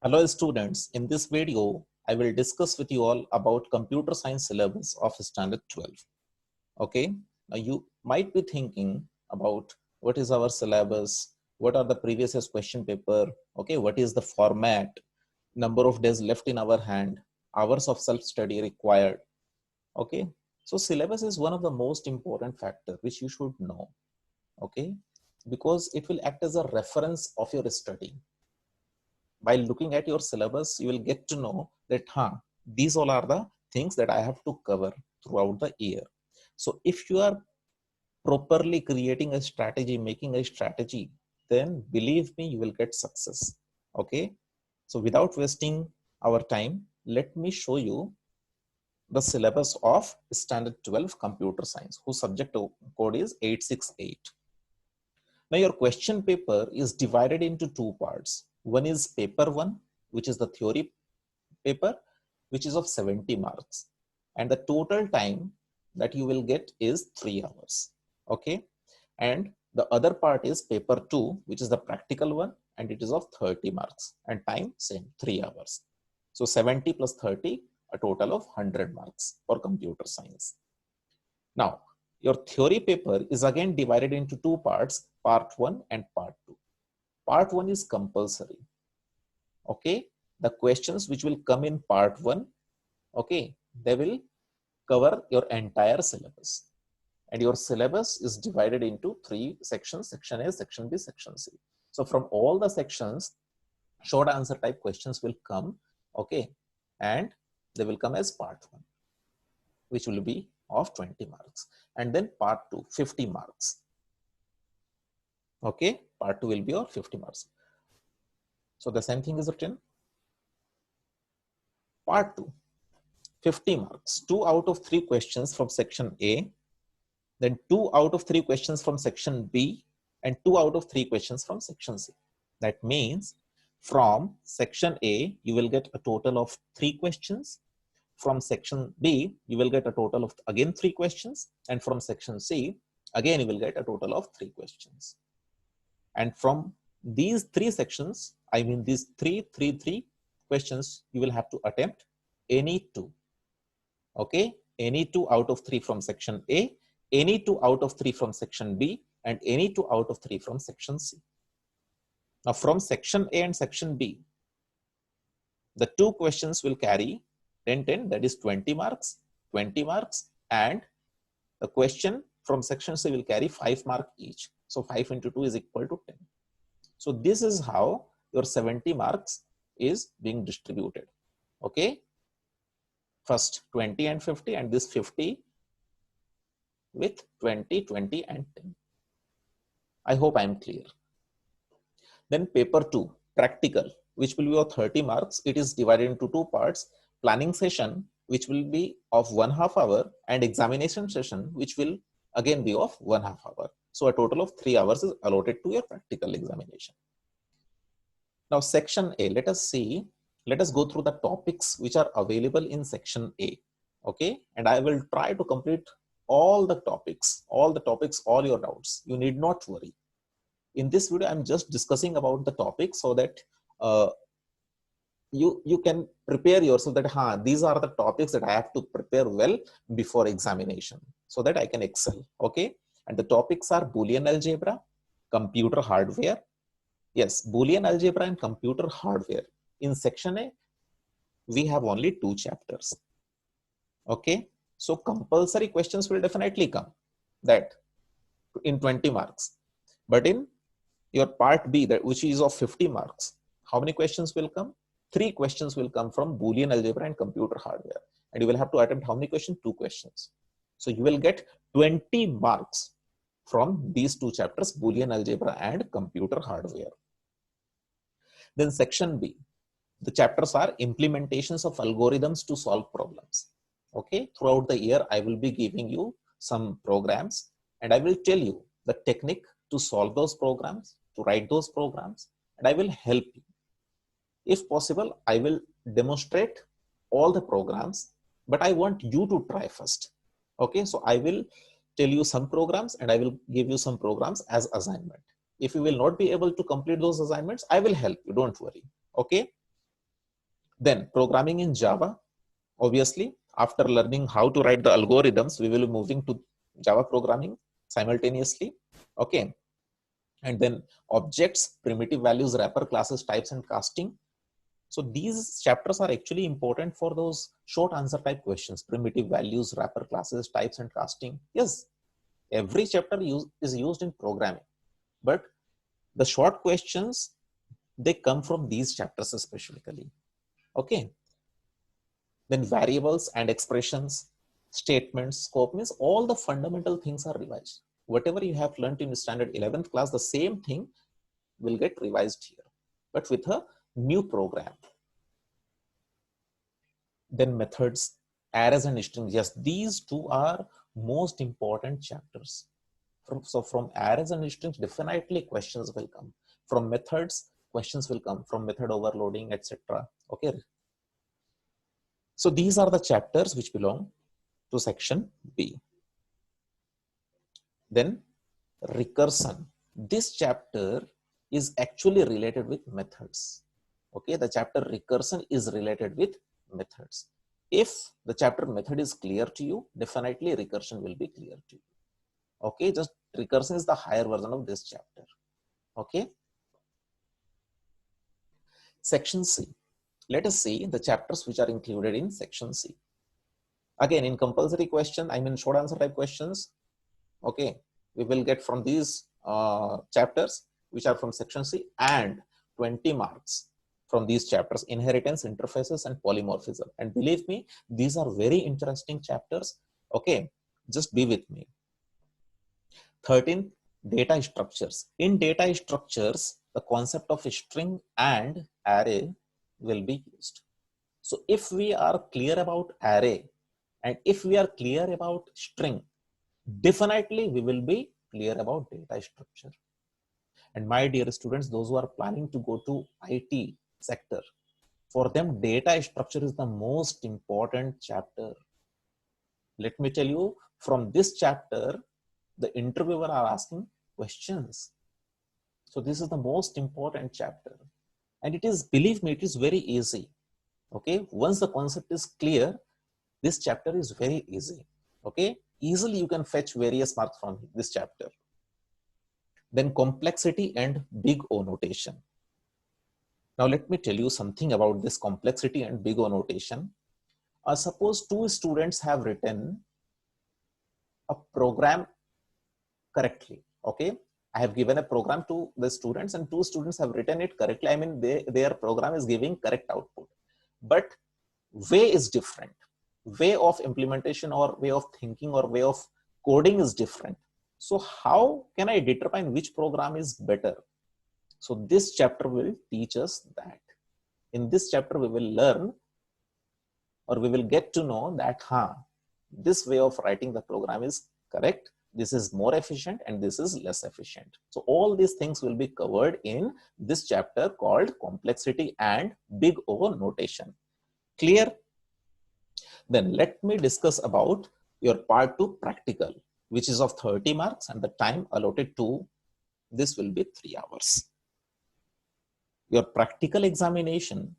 Hello students, in this video, I will discuss with you all about computer science syllabus of standard 12. Okay, now you might be thinking about what is our syllabus, what are the previous year's question paper, okay, what is the format, number of days left in our hand, hours of self-study required, okay. So syllabus is one of the most important factor which you should know, okay, because it will act as a reference of your study. By looking at your syllabus, you will get to know that these all are the things that I have to cover throughout the year. So if you are properly creating a strategy, making a strategy, then believe me, you will get success. Okay. So without wasting our time, let me show you the syllabus of standard 12 computer science, whose subject code is 868. Now your question paper is divided into two parts. One is paper 1, which is the theory paper, which is of 70 marks. And the total time that you will get is 3 hours. Okay. And the other part is paper 2, which is the practical one, and it is of 30 marks. And time same, 3 hours. So 70 plus 30, a total of 100 marks for computer science. Now, your theory paper is again divided into two parts, part 1 and part 2. Part 1 is compulsory. Okay, the questions which will come in part 1, okay, they will cover your entire syllabus. And your syllabus is divided into 3 sections, section A, section B, section C. So from all the sections, short answer type questions will come, okay, and they will come as part 1, which will be of 20 marks. And then part 2, 50 marks. Okay, part 2 will be of 50 marks. So the same thing is written. Part 2, 50 marks, 2 out of 3 questions from section A, then 2 out of 3 questions from section B, and 2 out of 3 questions from section C. That means from section A, you will get a total of 3 questions. From section B, you will get a total of again 3 questions. And from section C, again, you will get a total of 3 questions. And from these 3 sections, I mean these three questions, you will have to attempt any 2. Okay, any 2 out of 3 from section A, any 2 out of 3 from section B, and any 2 out of 3 from section C. Now from section A and section B, the 2 questions will carry 10, 10, that is 20 marks, 20 marks, and the question from section C will carry 5 marks each. So 5 into 2 is equal to 10. So this is how your 70 marks is being distributed. Okay. First 20 and 50, and this 50 with 20, 20 and 10. I hope I am clear. Then paper 2, practical, which will be of 30 marks. It is divided into 2 parts, planning session, which will be of 1/2 hour, and examination session, which will again be of 1/2 hour. So a total of 3 hours is allotted to your practical examination. Now section A, let us go through the topics which are available in section A. Okay, and I will try to complete all the topics, all your doubts. You need not worry. In this video, I'm just discussing about the topic so that you can prepare yourself that these are the topics that I have to prepare well before examination so that I can excel. Okay, and the topics are Boolean algebra, computer hardware. Yes, Boolean algebra and computer hardware. In section A, we have only 2 chapters. Okay, so compulsory questions will definitely come, that in 20 marks. But in your part B, that which is of 50 marks, how many questions will come? 3 questions will come from Boolean algebra and computer hardware. And you will have to attempt how many questions? 2 questions. So you will get 20 marks from these 2 chapters, Boolean algebra and computer hardware. Then section B, the chapters are implementations of algorithms to solve problems. Okay, throughout the year, I will be giving you some programs, and I will tell you the technique to solve those programs, to write those programs, and I will help you. If possible, I will demonstrate all the programs, but I want you to try first. Okay, so I will tell you some programs and I will give you some programs as assignment. If you will not be able to complete those assignments, I will help you, don't worry. Okay, Then programming in Java. Obviously, after learning how to write the algorithms, we will be moving to Java programming simultaneously. Okay. And then objects, primitive values, wrapper, classes, types, and casting. So these chapters are actually important for those short answer type questions: primitive values, wrapper, classes, types, and casting. Yes, every chapter is used in programming, but the short questions, they come from these chapters specifically. Okay. Then variables and expressions, statements, scope, means all the fundamental things are revised. Whatever you have learned in standard 11th class, the same thing will get revised here, but with a new program. Then methods, arrays and strings. Yes, these two are most important chapters. So from arrays and strings, definitely questions will come. From methods, questions will come. From method overloading, etc. Okay. So these are the chapters which belong to section B. Then recursion. This chapter is actually related with methods. Okay, the chapter recursion is related with methods. If the chapter method is clear to you, definitely recursion will be clear to you. Okay, just recursion is the higher version of this chapter. Okay. Section C. Let us see the chapters which are included in section C. Again, in compulsory question, I mean short answer type questions, okay, we will get from these chapters which are from section C, and 20 marks from these chapters: inheritance, interfaces, and polymorphism. And believe me, these are very interesting chapters. Okay, just be with me. 13, data structures. In data structures, the concept of a string and array will be used. So if we are clear about array and if we are clear about string, definitely we will be clear about data structure. And my dear students, those who are planning to go to IT sector, for them data structure is the most important chapter. Let me tell you, from this chapter, the interviewer are asking questions. So this is the most important chapter. And it is, believe me, it is very easy. Okay, once the concept is clear, this chapter is very easy. Okay, easily you can fetch various marks from this chapter. Then complexity and big O notation. Now let me tell you something about this complexity and big O notation. Suppose two students have written a program correctly. Okay, I have given a program to the students and two students have written it correctly. I mean, their program is giving correct output, but way is different. Way of implementation or way of thinking or way of coding is different. So how can I determine which program is better? So this chapter will teach us that. In this chapter, we will learn or we will get to know that this way of writing the program is correct, this is more efficient, and this is less efficient. So all these things will be covered in this chapter called complexity and big O notation. Clear? Then let me discuss about your part 2 practical, which is of 30 marks, and the time allotted to this will be 3 hours. Your practical examination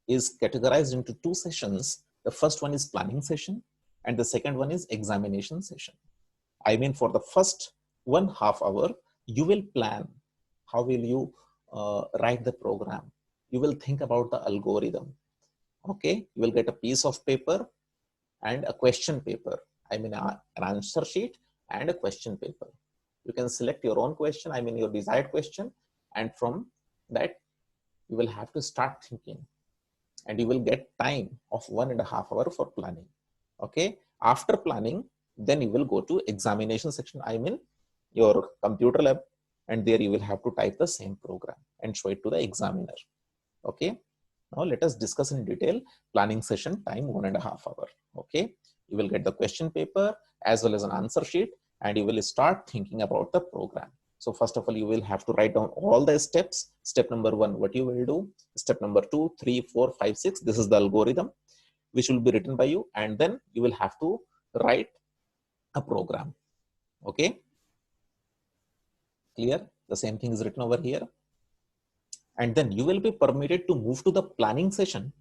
is categorized into 2 sessions. The first one is planning session and the second one is examination session. I mean, for the first 1/2 hour, you will plan how will you write the program. You will think about the algorithm. Okay, you will get a piece of paper and a question paper. I mean, an answer sheet and a question paper. You can select your own question, I mean your desired question, and from that you will have to start thinking, and you will get time of 1.5 hours for planning. Okay, after planning, then you will go to examination section, I mean your computer lab, and there you will have to type the same program and show it to the examiner. Okay, now let us discuss in detail. Planning session time 1.5 hours. Okay, you will get the question paper as well as an answer sheet, and you will start thinking about the program. So first of all, you will have to write down all the steps. Step number 1, what you will do. Step number 2, 3, 4, 5, 6. This is the algorithm which will be written by you, and then you will have to write a program. Okay, clear? The same thing is written over here. And then you will be permitted to move to the planning session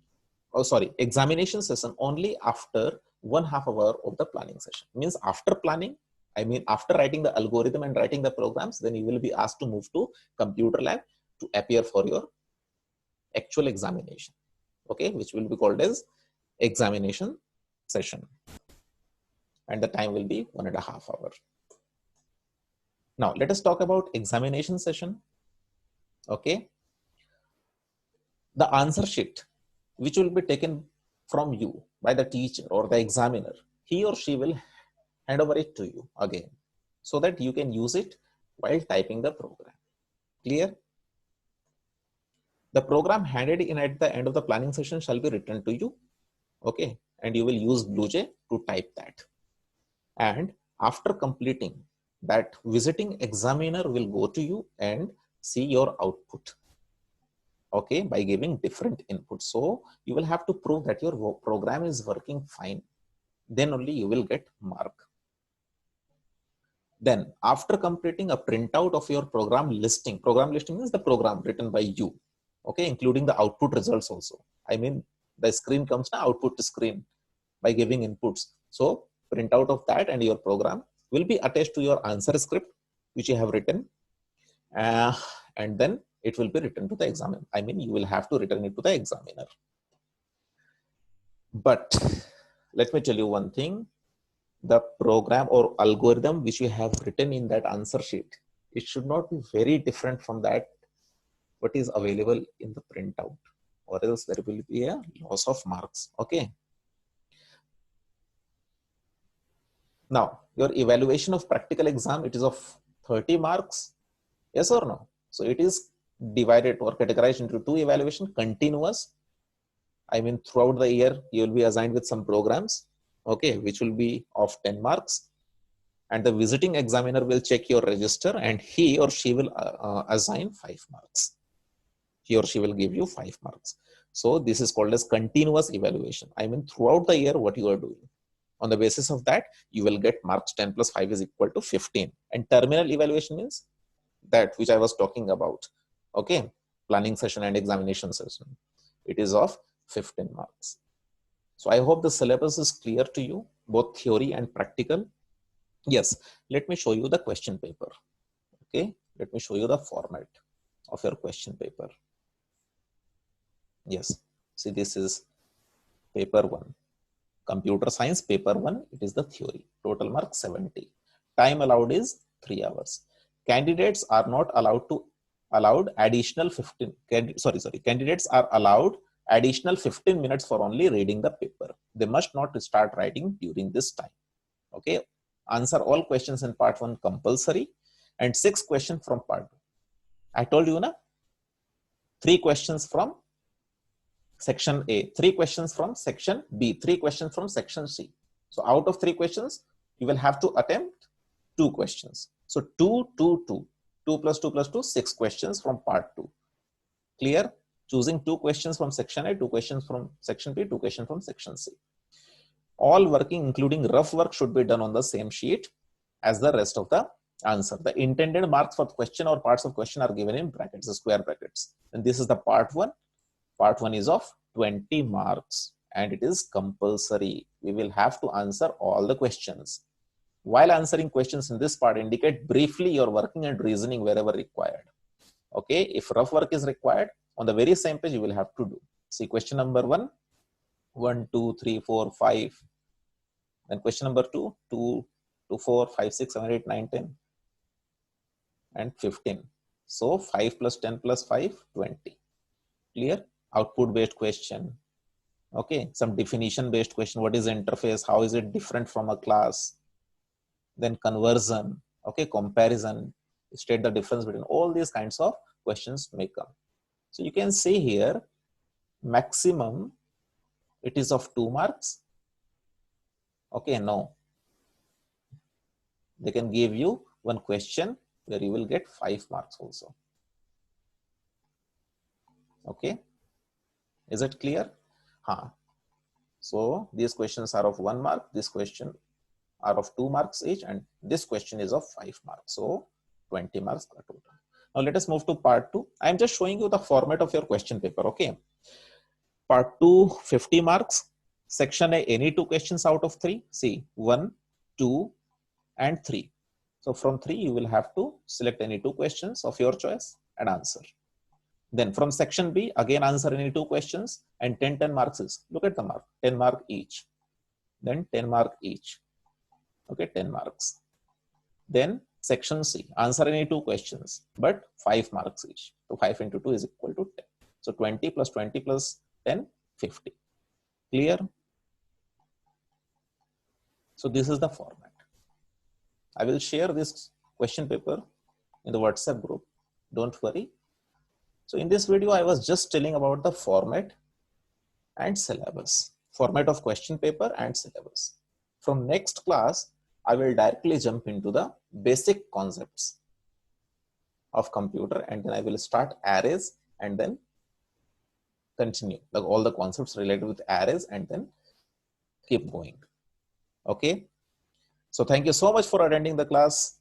oh sorry, examination session only after 1/2 hour of the planning session. Means after planning, I mean after writing the algorithm and writing the programs, then you will be asked to move to computer lab to appear for your actual examination, okay, which will be called as examination session, and the time will be 1.5 hours. Now let us talk about examination session. Okay, the answer sheet which will be taken from you by the teacher or the examiner, he or she will hand over it to you again so that you can use it while typing the program. Clear? The program handed in at the end of the planning session shall be returned to you, okay, and you will use BlueJ to type that. And after completing that, visiting examiner will go to you and see your output, okay, by giving different inputs. So you will have to prove that your program is working fine, then only you will get mark. Then after completing a printout of your program listing means the program written by you, okay, including the output results also. I mean the screen comes to output screen by giving inputs. So printout of that and your program will be attached to your answer script which you have written, and then it will be written to the examiner. I mean you will have to return it to the examiner. But let me tell you one thing, the program or algorithm which you have written in that answer sheet, it should not be very different from that what is available in the printout, or else there will be a loss of marks. Okay. Now your evaluation of practical exam, it is of 30 marks, yes or no? So it is divided or categorized into two evaluation: continuous, I mean throughout the year you will be assigned with some programs, okay, which will be of 10 marks, and the visiting examiner will check your register and he or she will assign 5 marks. He or she will give you 5 marks. So this is called as continuous evaluation. I mean throughout the year what you are doing. On the basis of that, you will get marks. 10 plus 5 is equal to 15. And terminal evaluation means that which I was talking about. Okay, planning session and examination session. It is of 15 marks. So I hope the syllabus is clear to you, both theory and practical. Yes, let me show you the question paper. Okay, let me show you the format of your question paper. Yes, see, this is paper 1. Computer science paper 1, it is the theory. Total mark 70. Time allowed is 3 hours. Candidates are not allowed additional 15. Candidates are allowed additional 15 minutes for only reading the paper. They must not start writing during this time. Okay. Answer all questions in part 1 compulsory, and 6 questions from part 2. I told you, na? 3 questions from section A, 3 questions from section B, 3 questions from section C. So out of 3 questions, you will have to attempt 2 questions. So 2, 2, 2. 2 plus 2 plus 2, 6 questions from part 2. Clear? Choosing 2 questions from section A, 2 questions from section B, 2 questions from section C. All working, including rough work, should be done on the same sheet as the rest of the answer. The intended marks for the question or parts of question are given in brackets, the square brackets. And this is the part 1. Part 1 is of 20 marks and it is compulsory. We will have to answer all the questions. While answering questions in this part, indicate briefly your working and reasoning wherever required. Okay, if rough work is required, on the very same page you will have to do. See, question number 1, 1, 2, 3, 4, 5. Then question number 2, 2, 2, 4, 5, 6, 7, 8, 9, 10, and 15. So 5 plus 10 plus 5, 20. Clear? Output based question. Okay, some definition based question. What is interface? How is it different from a class? Then conversion. Okay, comparison. State the difference between all these kinds of questions may come. So you can see here, maximum it is of 2 marks. Okay, no. They can give you one question where you will get 5 marks also. Okay. Is it clear? So these questions are of 1 mark. This question are of 2 marks each, and this question is of 5 marks. So 20 marks total. Now let us move to part 2. I am just showing you the format of your question paper. Okay. Part 2, 50 marks. Section A, any 2 questions out of 3. See, 1, 2, and 3. So from 3, you will have to select any 2 questions of your choice and answer. Then from section B, again answer any 2 questions, and 10 marks is, look at the mark, 10 mark each. Then 10 mark each. Okay, 10 marks. Then section C, answer any 2 questions, but 5 marks each. So 5 into 2 is equal to 10. So 20 plus 20 plus 10, 50. Clear? So this is the format. I will share this question paper in the WhatsApp group. Don't worry. So in this video, I was just telling about the format and syllabus. Format of question paper and syllabus. From next class, I will directly jump into the basic concepts of computer, and then I will start arrays and then continue all the concepts related with arrays and then keep going. Okay. So thank you so much for attending the class.